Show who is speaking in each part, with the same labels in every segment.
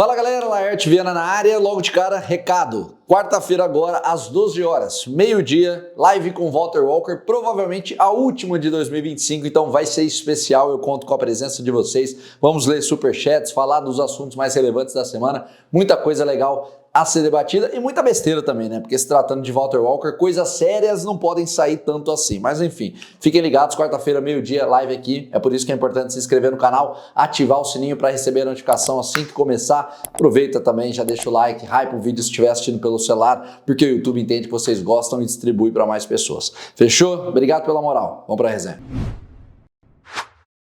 Speaker 1: Fala galera, Laerte Viana na área, logo de cara, recado. Quarta-feira agora, às 12 horas, meio-dia, live com Walter Walker, provavelmente a última de 2025, então vai ser especial, eu conto com a presença de vocês. Vamos ler superchats, falar dos assuntos mais relevantes da semana, muita coisa legal a ser debatida e muita besteira também, né? Porque se tratando de Walter Walker, coisas sérias não podem sair tanto assim. Mas enfim, fiquem ligados, quarta-feira, meio-dia, live aqui. É por isso que é importante se inscrever no canal, ativar o sininho para receber a notificação assim que começar. Aproveita também, já deixa o like, hype o vídeo se estiver assistindo pelo celular, porque o YouTube entende que vocês gostam e distribui para mais pessoas. Fechou? Obrigado pela moral. Vamos para a resenha.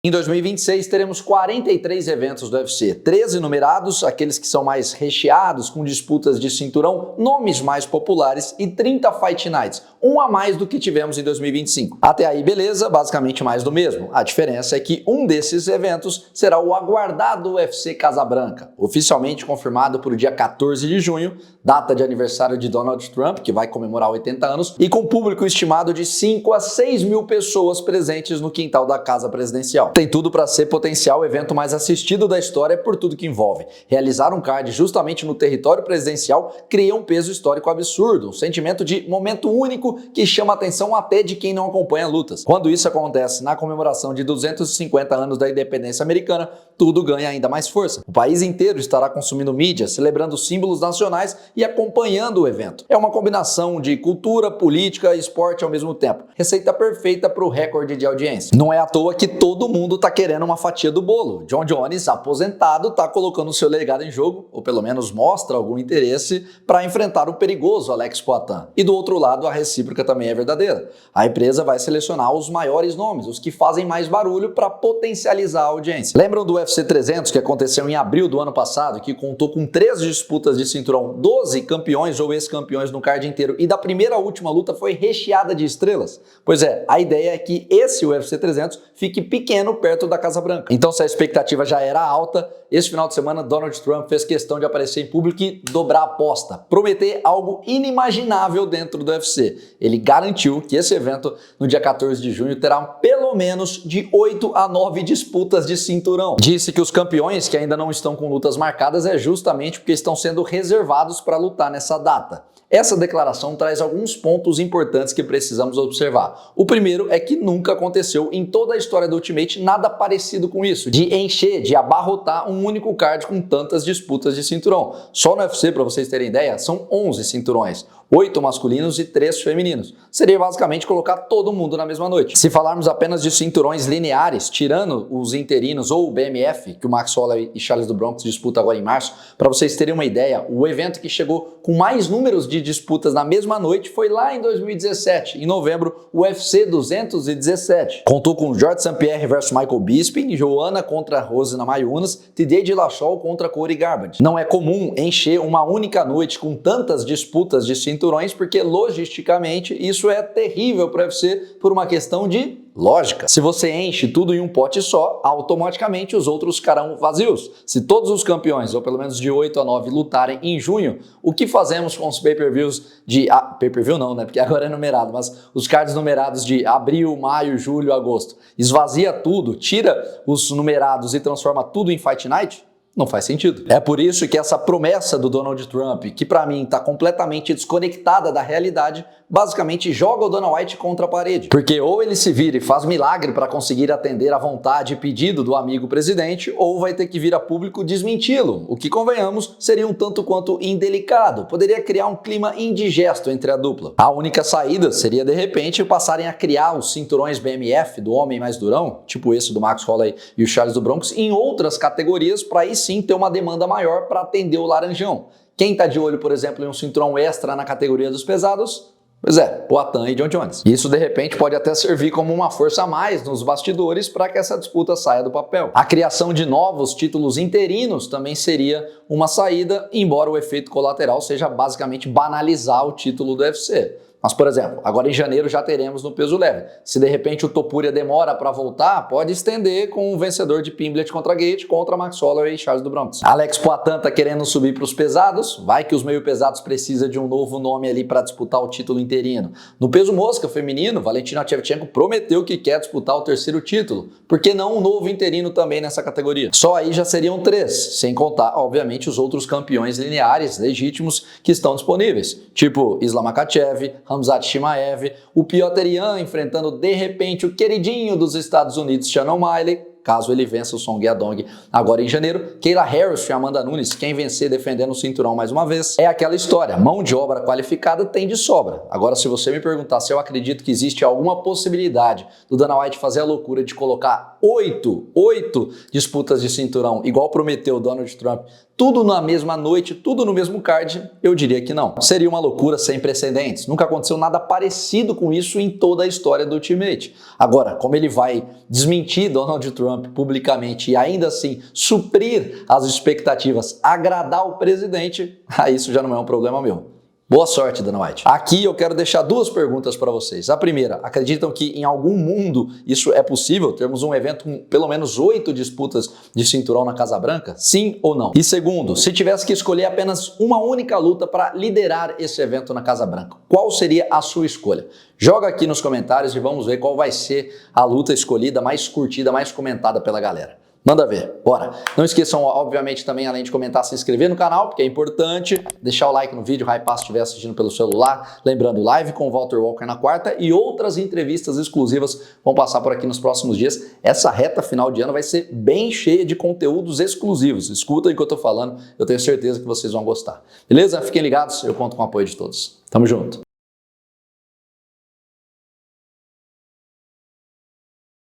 Speaker 1: Em 2026 teremos 43 eventos do UFC, 13 numerados, aqueles que são mais recheados, com disputas de cinturão, nomes mais populares e 30 Fight Nights, um a mais do que tivemos em 2025. Até aí beleza, basicamente mais do mesmo. A diferença é que um desses eventos será o aguardado UFC Casabranca, oficialmente confirmado para o dia 14 de junho, data de aniversário de Donald Trump, que vai comemorar 80 anos, e com público estimado de 5 a 6 mil pessoas presentes no quintal da Casa Presidencial. Tem tudo para ser potencial o evento mais assistido da história por tudo que envolve. Realizar um card justamente no território presidencial cria um peso histórico absurdo, um sentimento de momento único que chama a atenção até de quem não acompanha lutas. Quando isso acontece na comemoração de 250 anos da independência americana, tudo ganha ainda mais força. O país inteiro estará consumindo mídia, celebrando símbolos nacionais e acompanhando o evento. É uma combinação de cultura, política e esporte ao mesmo tempo. Receita perfeita para o recorde de audiência. Não é à toa que todo mundo tá querendo uma fatia do bolo. John Jones, aposentado, tá colocando seu legado em jogo, ou pelo menos mostra algum interesse para enfrentar o perigoso Alex Poatan. E do outro lado, a recíproca também é verdadeira. A empresa vai selecionar os maiores nomes, os que fazem mais barulho para potencializar a audiência. Lembram do UFC 300 que aconteceu em abril do ano passado, que contou com 3 disputas de cinturão, 12 campeões ou ex-campeões no card inteiro, e da primeira à última luta foi recheada de estrelas? Pois é, a ideia é que esse UFC 300 fique pequeno perto da Casa Branca. Então, se a expectativa já era alta, esse final de semana Donald Trump fez questão de aparecer em público e dobrar a aposta, prometer algo inimaginável dentro do UFC. Ele garantiu que esse evento, no dia 14 de junho, terá pelo menos de 8 a 9 disputas de cinturão. Disse que os campeões que ainda não estão com lutas marcadas é justamente porque estão sendo reservados para lutar nessa data. Essa declaração traz alguns pontos importantes que precisamos observar. O primeiro é que nunca aconteceu em toda a história do Ultimate nada parecido com isso, de encher, de abarrotar um único card com tantas disputas de cinturão. Só no UFC, para vocês terem ideia, são 11 cinturões. 8 masculinos e 3 femininos. Seria basicamente colocar todo mundo na mesma noite. Se falarmos apenas de cinturões lineares, tirando os interinos ou o BMF, que o Max Holloway e Charles do Bronx disputam agora em março, para vocês terem uma ideia, o evento que chegou com mais números de disputas na mesma noite foi lá em 2017, em novembro, o UFC 217. Contou com George St. Pierre vs Michael Bisping, Joanna contra Rose Namajunas, TJ Dillashaw contra Cody Garbrandt. Não é comum encher uma única noite com tantas disputas de cinturões, porque logisticamente isso é terrível para o UFC por uma questão de lógica. Se você enche tudo em um pote só, automaticamente os outros ficarão vazios. Se todos os campeões, ou pelo menos de 8 a 9, lutarem em junho, o que fazemos com os pay-per-views de... pay-per-view não, né? Porque agora é numerado, mas os cards numerados de abril, maio, julho, agosto. Esvazia tudo, tira os numerados e transforma tudo em Fight Night? Não faz sentido. É por isso que essa promessa do Donald Trump, que para mim está completamente desconectada da realidade, basicamente joga o Dana White contra a parede. Porque ou ele se vira e faz milagre para conseguir atender à vontade e pedido do amigo presidente, ou vai ter que vir a público desmenti-lo, o que, convenhamos, seria um tanto quanto indelicado. Poderia criar um clima indigesto entre a dupla. A única saída seria, de repente, passarem a criar os cinturões BMF do homem mais durão, tipo esse do Max Holloway e o Charles do Bronx, em outras categorias para aí sim ter uma demanda maior para atender o laranjão. Quem tá de olho, por exemplo, em um cinturão extra na categoria dos pesados? Pois é, Poatan e John Jones. Isso de repente pode até servir como uma força a mais nos bastidores para que essa disputa saia do papel. A criação de novos títulos interinos também seria uma saída, embora o efeito colateral seja basicamente banalizar o título do UFC. Mas, por exemplo, agora em janeiro já teremos no peso leve. Se de repente o Topuria demora para voltar, pode estender com o vencedor de Pimblet contra Gate, contra Max Holloway e Charles do Bronx. Alex Poatan tá querendo subir para os pesados, vai que os meio pesados precisa de um novo nome ali para disputar o título interino. No peso mosca feminino, Valentina Shevchenko prometeu que quer disputar o terceiro título. Por que não um novo interino também nessa categoria? Só aí já seriam 3, sem contar, obviamente, os outros campeões lineares legítimos que estão disponíveis, tipo Islam Makhachev, Khamzat Chimaev, o Petr Yan enfrentando de repente o queridinho dos Estados Unidos, Sean O'Malley, caso ele vença o Song Yadong agora em janeiro. Kayla Harris e Amanda Nunes, quem vencer defendendo o cinturão mais uma vez. É aquela história, mão de obra qualificada tem de sobra. Agora, se você me perguntar se eu acredito que existe alguma possibilidade do Dana White fazer a loucura de colocar 8 disputas de cinturão, igual prometeu o Donald Trump, tudo na mesma noite, tudo no mesmo card, eu diria que não. Seria uma loucura sem precedentes. Nunca aconteceu nada parecido com isso em toda a história do Ultimate. Agora, como ele vai desmentir Donald Trump publicamente e ainda assim suprir as expectativas, agradar o presidente, isso já não é um problema meu. Boa sorte, Dana White. Aqui eu quero deixar 2 perguntas para vocês. A primeira, acreditam que em algum mundo isso é possível? Termos um evento com pelo menos 8 disputas de cinturão na Casa Branca? Sim ou não? E segundo, se tivesse que escolher apenas uma única luta para liderar esse evento na Casa Branca, qual seria a sua escolha? Joga aqui nos comentários e vamos ver qual vai ser a luta escolhida, mais curtida, mais comentada pela galera. Manda ver, bora! Não esqueçam, obviamente, também, além de comentar, se inscrever no canal, porque é importante, deixar o like no vídeo, hypar se estiver assistindo pelo celular. Lembrando, live com o Walter Walker na quarta e outras entrevistas exclusivas vão passar por aqui nos próximos dias. Essa reta final de ano vai ser bem cheia de conteúdos exclusivos. Escuta o que eu tô falando, eu tenho certeza que vocês vão gostar. Beleza? Fiquem ligados, eu conto com o apoio de todos. Tamo junto!